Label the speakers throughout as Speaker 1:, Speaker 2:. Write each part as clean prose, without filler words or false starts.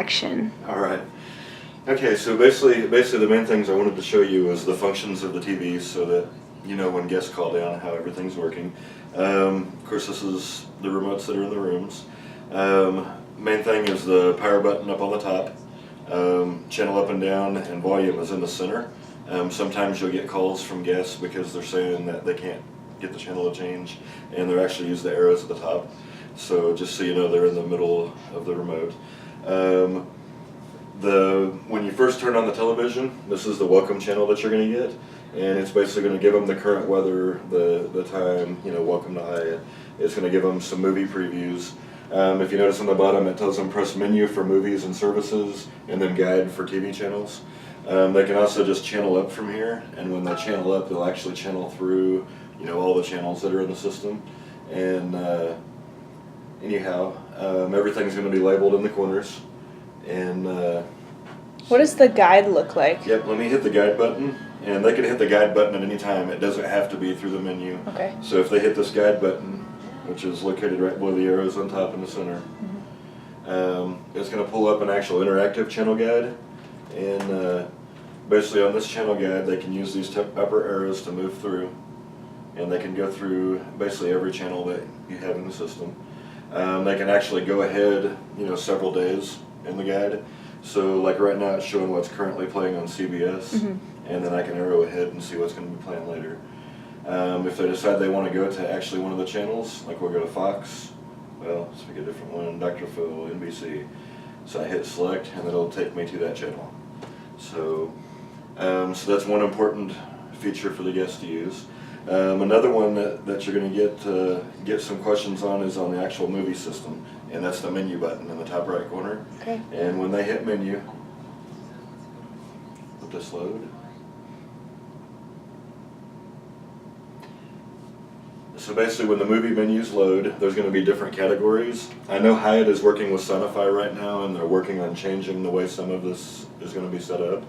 Speaker 1: action.
Speaker 2: All right. Okay, so basically the main things I wanted to show you is the functions of the TVs so that you know when guests call down how everything's working. Of course, this is the remotes that are in the rooms. Main thing is the power button up on the top. Channel up and down and volume is in the center. Sometimes you'll get calls from guests because they're saying that they can't get the channel to change and they're actually use the arrows at the top. So just so you know, they're in the middle of the remote. When you first turn on the television, this is the welcome channel that you're going to get, and it's basically going to give them the current weather, the time, welcome to Hyatt. It's going to give them some movie previews. If you notice on the bottom, it tells them press menu for movies and services, and then guide for TV channels. They can also just channel up from here, and when they channel up, they'll actually channel through, all the channels that are in the system. And anyhow, everything's going to be labeled in the corners. And
Speaker 1: what does the guide look like?
Speaker 2: Yep, let me hit the guide button, and they can hit the guide button at any time. It doesn't have to be through the menu.
Speaker 1: Okay.
Speaker 2: So if they hit this guide button, which is located right below the arrows on top in the center, it's going to pull up an actual interactive channel guide, and basically on this channel guide they can use these upper arrows to move through, and they can go through basically every channel that you have in the system. They can actually go ahead, several days in the guide. So like right now it's showing what's currently playing on CBS, and then I can arrow ahead and see what's going to be playing later. If they decide they want to go to actually one of the channels, like we'll go to Fox, well, let's pick a different one, Dr. Phil, NBC. So I hit select and it'll take me to that channel. So, so that's one important feature for the guests to use. Another one that you're going to get some questions on is on the actual movie system, and that's the menu button in the top right corner.
Speaker 1: Okay.
Speaker 2: And when they hit menu, let this load. So basically when the movie menus load, there's going to be different categories. I know Hyatt is working with Sonify right now, and they're working on changing the way some of this is going to be set up.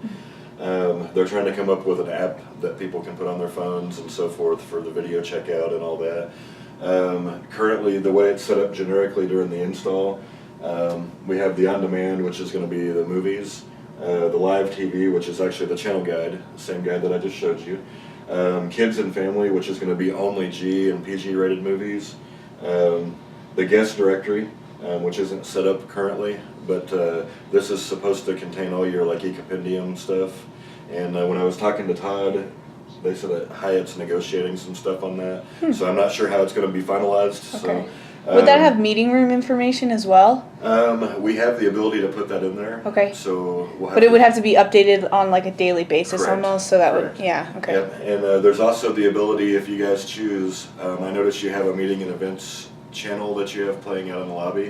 Speaker 2: They're trying to come up with an app that people can put on their phones and so forth for the video checkout and all that. Currently, the way it's set up generically during the install, we have the on-demand, which is going to be the movies, the live TV, which is actually the channel guide, the same guide that I just showed you, kids and family, which is going to be only G and PG rated movies, the guest directory, which isn't set up currently, but this is supposed to contain all your e-compendium stuff. And when I was talking to Todd, they said that Hyatt's negotiating some stuff on that. So I'm not sure how it's going to be finalized.
Speaker 1: Okay.
Speaker 2: So,
Speaker 1: would that have meeting room information as well?
Speaker 2: We have the ability to put that in there.
Speaker 1: Okay.
Speaker 2: So we'll have
Speaker 1: but it would have to be updated on a daily basis.
Speaker 2: Correct.
Speaker 1: Almost, so that
Speaker 2: Correct.
Speaker 1: would, yeah, okay.
Speaker 2: Yep. And there's also the ability, if you guys choose, I noticed you have a meeting and events channel that you have playing out in the lobby.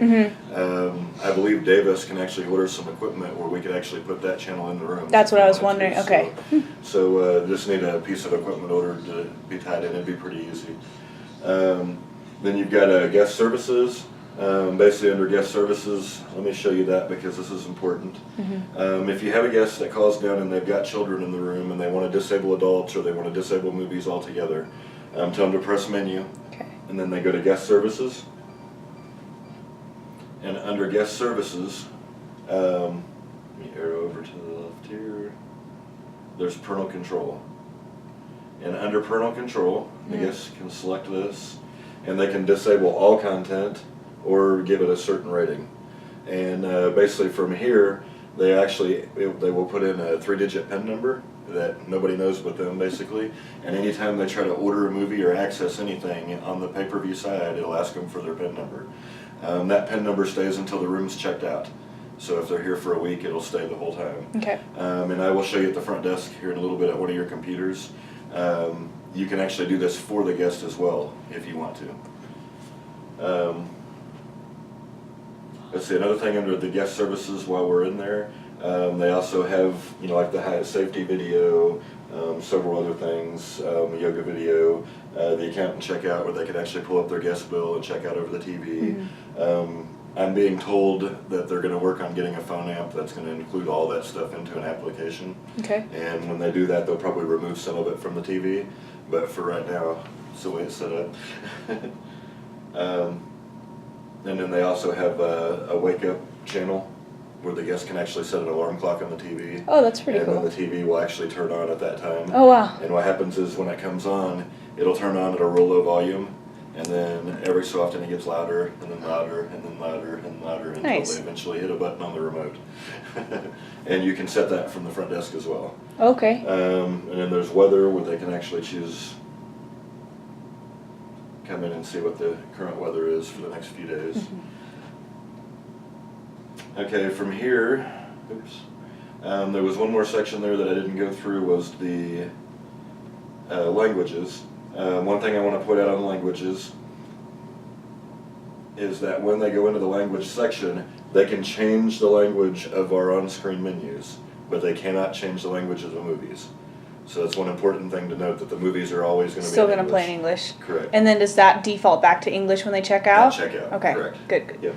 Speaker 2: I believe Davis can actually order some equipment where we could actually put that channel in the room.
Speaker 1: That's what I was wondering. Okay.
Speaker 2: So just need a piece of equipment ordered to be tied in. It'd be pretty easy. Then you've got guest services. Basically under guest services, let me show you that because this is important. If you have a guest that calls down and they've got children in the room and they want to disable adults or they want to disable movies altogether, tell them to press menu.
Speaker 1: Okay.
Speaker 2: And then they go to guest services. And under guest services, let me arrow over to the left here, there's parental control. And under parental control, the guests can select this, and they can disable all content or give it a certain rating. And basically from here, they will put in a 3-digit PIN number that nobody knows but them, basically. And anytime they try to order a movie or access anything on the pay-per-view side, it'll ask them for their PIN number. That PIN number stays until the room's checked out. So if they're here for a week, it'll stay the whole time. Okay. And I will show you at the front desk here in a little bit at one of your computers. You can actually do this for the guest as well if you want to. Let's see, another thing under the guest services while we're in there, they also have, like the Hyatt safety video, several other things, yoga video, the account and checkout where they can actually pull up their guest bill and check out over the TV. I'm being told that they're going to work on getting a phone app that's going to include all that stuff into an application. Okay. And when they do that, they'll probably remove some of it from the TV, but for right now, it's the way it's set up. And then they also have a wake up channel where the guest can actually set an alarm clock on the TV.
Speaker 1: Oh, that's pretty
Speaker 2: and
Speaker 1: cool.
Speaker 2: then the TV will actually turn on at that time.
Speaker 1: Oh, wow.
Speaker 2: And what happens is when it comes on, it'll turn on at a real low volume, and then every so often it gets louder, and then louder, and then louder, and louder, until
Speaker 1: Nice.
Speaker 2: they eventually hit a button on the remote. And you can set that from the front desk as well.
Speaker 1: Okay.
Speaker 2: And then there's weather, where they can actually choose, come in and see what the current weather is for the next few days.
Speaker 1: Mm-hmm.
Speaker 2: Okay, from here, oops, there was one more section there that I didn't go through, was the languages. One thing I want to point out on languages is that when they go into the language section, they can change the language of our on-screen menus, but they cannot change the language of the movies. So that's one important thing to note, that the movies are always going to be
Speaker 1: Still
Speaker 2: in
Speaker 1: gonna play in
Speaker 2: English.
Speaker 1: English.
Speaker 2: Correct.
Speaker 1: And then does that default back to English when they check out?
Speaker 2: Check out.
Speaker 1: Okay.
Speaker 2: Correct.
Speaker 1: Good.
Speaker 2: Yep.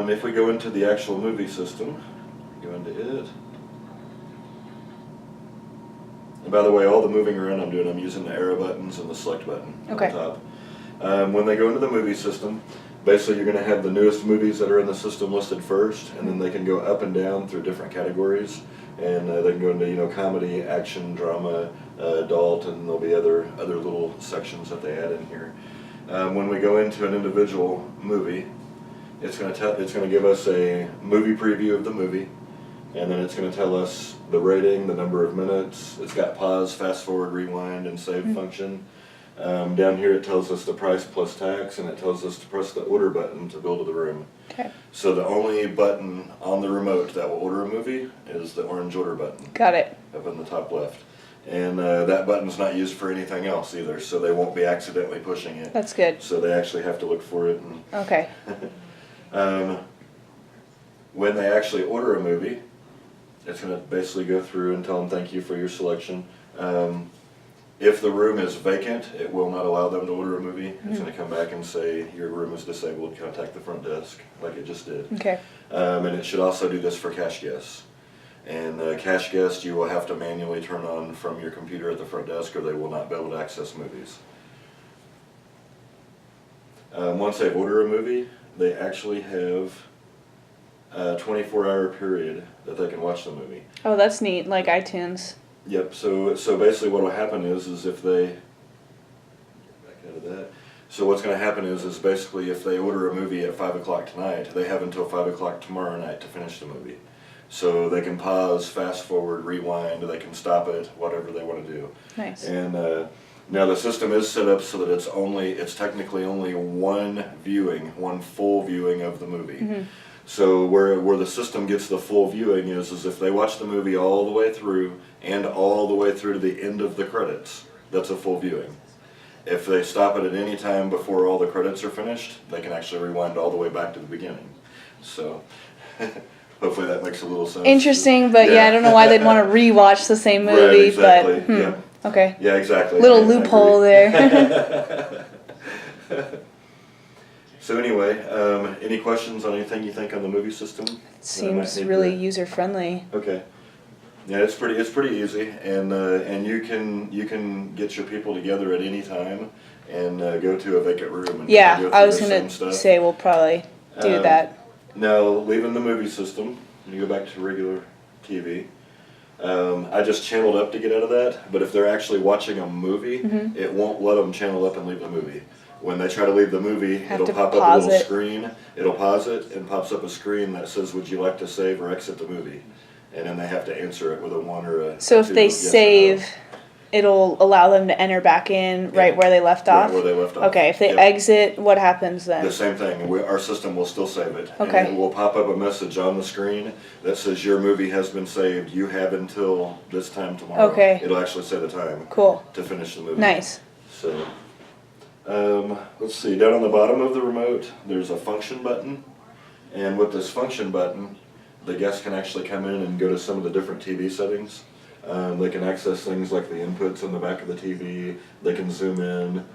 Speaker 2: If we go into the actual movie system, go into it. And by the way, all the moving around I'm using the arrow buttons and the select button
Speaker 1: Okay.
Speaker 2: on the top. When they go into the movie system, basically you're going to have the newest movies that are in the system listed first, and then they can go up and down through different categories. And they can go into, comedy, action, drama, adult, and there'll be other little sections that they add in here. When we go into an individual movie, it's going to give us a movie preview of the movie, and then it's going to tell us the rating, the number of minutes. It's got pause, fast forward, rewind, and save function. Down here it tells us the price plus tax, and it tells us to press the order button to go to the room.
Speaker 1: Okay.
Speaker 2: So the only button on the remote that will order a movie is the orange order button
Speaker 1: Got it.
Speaker 2: up in the top left. And that button's not used for anything else either, so they won't be accidentally pushing it.
Speaker 1: That's good.
Speaker 2: So they actually have to look for it. And
Speaker 1: Okay.
Speaker 2: when they actually order a movie, it's going to basically go through and tell them thank you for your selection. If the room is vacant, it will not allow them to order a movie. It's going to come back and say your room is disabled, contact the front desk, like it just did.
Speaker 1: Okay.
Speaker 2: And it should also do this for cash guests. And cash guests, you will have to manually turn on from your computer at the front desk, or they will not be able to access movies. Once they order a movie, they actually have a 24-hour period that they can watch the movie.
Speaker 1: Oh, that's neat. Like iTunes.
Speaker 2: Yep. So basically, what will happen is if they get back out of that. So what's going to happen is basically if they order a movie at 5 o'clock tonight, they have until 5 o'clock tomorrow night to finish the movie. So they can pause, fast forward, rewind. They can stop it, whatever they want to do.
Speaker 1: Nice.
Speaker 2: And now the system is set up so that it's technically only one full viewing of the movie. So where the system gets the full viewing is if they watch the movie all the way through and all the way through to the end of the credits, that's a full viewing. If they stop it at any time before all the credits are finished, they can actually rewind all the way back to the beginning. So hopefully that makes a little sense.
Speaker 1: Interesting, but yeah, I don't know why they'd want to rewatch the same movie,
Speaker 2: Right, exactly.
Speaker 1: but
Speaker 2: Yeah.
Speaker 1: Okay.
Speaker 2: Yeah, exactly.
Speaker 1: Little
Speaker 2: I agree.
Speaker 1: loophole there.
Speaker 2: So anyway, any questions on anything you think on the movie system?
Speaker 1: Seems really user friendly.
Speaker 2: Okay. Yeah, it's pretty easy, and you can get your people together at any time and go to a vacant room. And
Speaker 1: Yeah,
Speaker 2: go
Speaker 1: I was
Speaker 2: through the same
Speaker 1: gonna
Speaker 2: stuff.
Speaker 1: say we'll probably do
Speaker 2: Um,
Speaker 1: that.
Speaker 2: Now, leaving the movie system, you go back to regular TV. I just channeled up to get out of that, but if they're actually watching a movie, it won't let them channel up and leave the movie. When they try to leave the movie,
Speaker 1: Have
Speaker 2: it'll
Speaker 1: to
Speaker 2: pop up a
Speaker 1: pause
Speaker 2: little
Speaker 1: it.
Speaker 2: screen. It'll pause it and pops up a screen that says, "Would you like to save or exit the movie?" And then they have to answer it with a 1 or a
Speaker 1: So if
Speaker 2: 2,
Speaker 1: they
Speaker 2: yes or no.
Speaker 1: save, it'll allow them to enter back in right where they left
Speaker 2: Right
Speaker 1: off?
Speaker 2: where they left off.
Speaker 1: Okay, if they
Speaker 2: Yep.
Speaker 1: exit, what happens then?
Speaker 2: The same thing. Our system will still save it.
Speaker 1: Okay.
Speaker 2: And it will pop up a message on the screen that says your movie has been saved. You have until this time tomorrow.
Speaker 1: Okay.
Speaker 2: It'll actually say the time
Speaker 1: Cool.
Speaker 2: to finish the movie.
Speaker 1: Nice.
Speaker 2: So, let's see. Down on the bottom of the remote, there's a function button. And with this function button, the guest can actually come in and go to some of the different TV settings. They can access things like the inputs on the back of the TV. They can zoom in,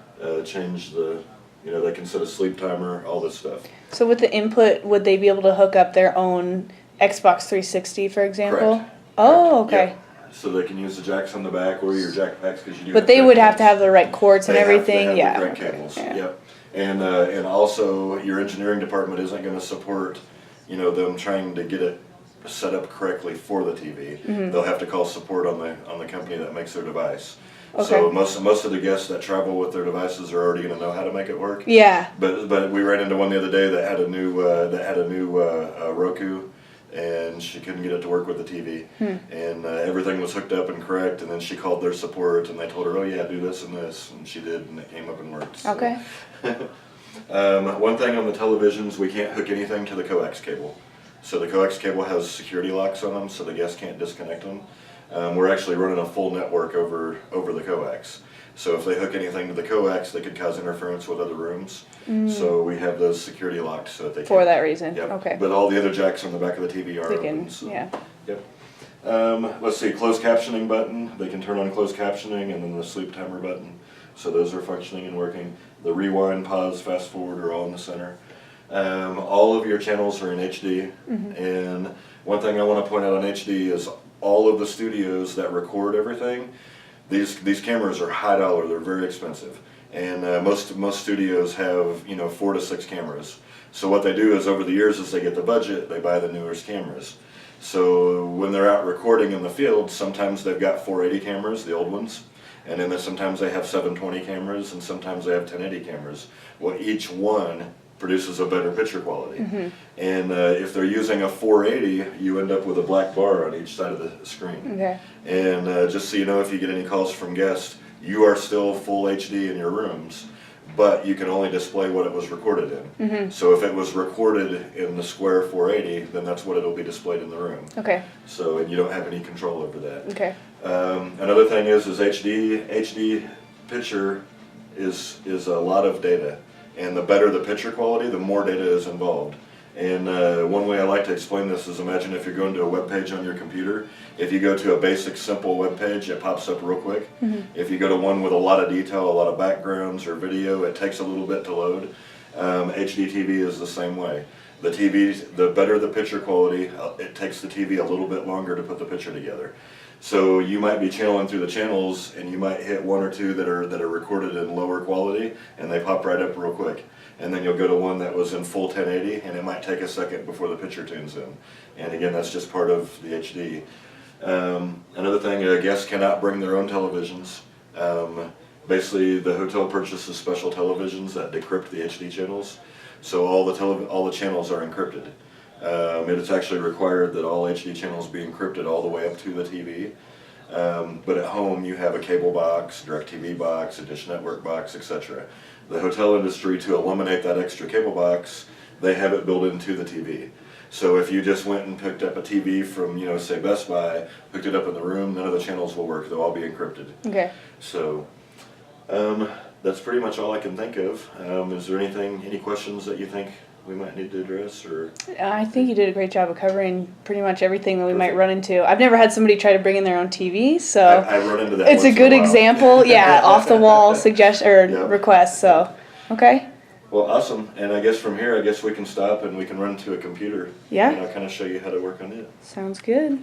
Speaker 2: change they can set a sleep timer, all this stuff.
Speaker 1: So with the input, would they be able to hook up their own Xbox 360, for example?
Speaker 2: Correct.
Speaker 1: Oh, okay.
Speaker 2: Yep. So they can use the jacks on the back or your jack packs because you do.
Speaker 1: But they would have to have the right cords and everything,
Speaker 2: They have
Speaker 1: yeah.
Speaker 2: the correct cables.
Speaker 1: Yeah.
Speaker 2: Yep. And also your engineering department isn't gonna support, you know, them trying to get it set up correctly for the TV. They'll have to call support on the company that makes their device. So
Speaker 1: Okay.
Speaker 2: most of the guests that travel with their devices are already gonna know how to make it work.
Speaker 1: Yeah.
Speaker 2: But we ran into one the other day that had a new Roku, and she couldn't get it to work with the TV, and everything was hooked up and correct. And then she called their support, and they told her, "Oh yeah, do this and this," and she did, and it came up and worked. So.
Speaker 1: Okay.
Speaker 2: One thing on the televisions, we can't hook anything to the coax cable. So the coax cable has security locks on them, so the guests can't disconnect them. We're actually running a full network over the coax. So if they hook anything to the coax, they could cause interference with other rooms. So we have those security locked so that they
Speaker 1: For
Speaker 2: can.
Speaker 1: that reason.
Speaker 2: Yep.
Speaker 1: Okay.
Speaker 2: But all the other jacks on the back of the TV are
Speaker 1: They
Speaker 2: open.
Speaker 1: can,
Speaker 2: So.
Speaker 1: yeah.
Speaker 2: Yep. Let's see, closed captioning button. They can turn on closed captioning, and then the sleep timer button. So those are functioning and working. The rewind, pause, fast forward are all in the center. All of your channels are in HD. And one thing I want to point out on HD is all of the studios that record everything, these cameras are high dollar, they're very expensive. And most studios have, you know, 4 to 6 cameras. So what they do is over the years as they get the budget, they buy the newest cameras. So when they're out recording in the field, sometimes they've got 480 cameras, the old ones. And then sometimes they have 720 cameras, and sometimes they have 1080 cameras. Well, each one produces a better picture quality. And if they're using a 480, you end up with a black bar on each side of the screen.
Speaker 1: Okay.
Speaker 2: And just so you know, if you get any calls from guests, you are still full HD in your rooms, but you can only display what it was recorded in. So if it was recorded in the square 480, then that's what it'll be displayed in the room.
Speaker 1: Okay.
Speaker 2: So, and you don't have any control over that.
Speaker 1: Okay.
Speaker 2: Another thing is HD picture is a lot of data, and the better the picture quality, the more data is involved. And one way I like to explain this is, imagine if you're going to a web page on your computer. If you go to a basic simple web page, it pops up real quick. If you go to one with a lot of detail, a lot of backgrounds or video, it takes a little bit to load. HD TV is the same way. The TV, the better the picture quality, it takes the TV a little bit longer to put the picture together. So you might be channeling through the channels, and you might hit 1 or 2 that are recorded in lower quality, and they pop right up real quick. And then you'll go to one that was in full 1080, and it might take a second before the picture tunes in. And again, that's just part of the HD. Another thing, guests cannot bring their own televisions. Basically, the hotel purchases special televisions that decrypt the HD channels, so all the channels are encrypted. It is actually required that all HD channels be encrypted all the way up to the TV. But at home, you have a cable box, DirecTV box, a Dish Network box, etc. The hotel industry, to eliminate that extra cable box, they have it built into the TV. So if you just went and picked up a TV from, you know, say Best Buy, picked it up in the room, none of the channels will work. They'll all be encrypted.
Speaker 1: Okay.
Speaker 2: So that's pretty much all I can think of. Is there any questions that you think we might need to address, or?
Speaker 1: I think you did a great job of covering pretty much everything that we might
Speaker 2: Perfect.
Speaker 1: run into. I've never had somebody try to bring in their own TV, so
Speaker 2: I run into that.
Speaker 1: it's a
Speaker 2: once in
Speaker 1: good
Speaker 2: while.
Speaker 1: example. Yeah, off the wall suggestion or
Speaker 2: Yep.
Speaker 1: request. So, okay.
Speaker 2: Well, awesome. And I guess from here, I guess we can stop and we can run to a computer.
Speaker 1: Yeah.
Speaker 2: And I'll kind of show you how to work on it.
Speaker 1: Sounds good.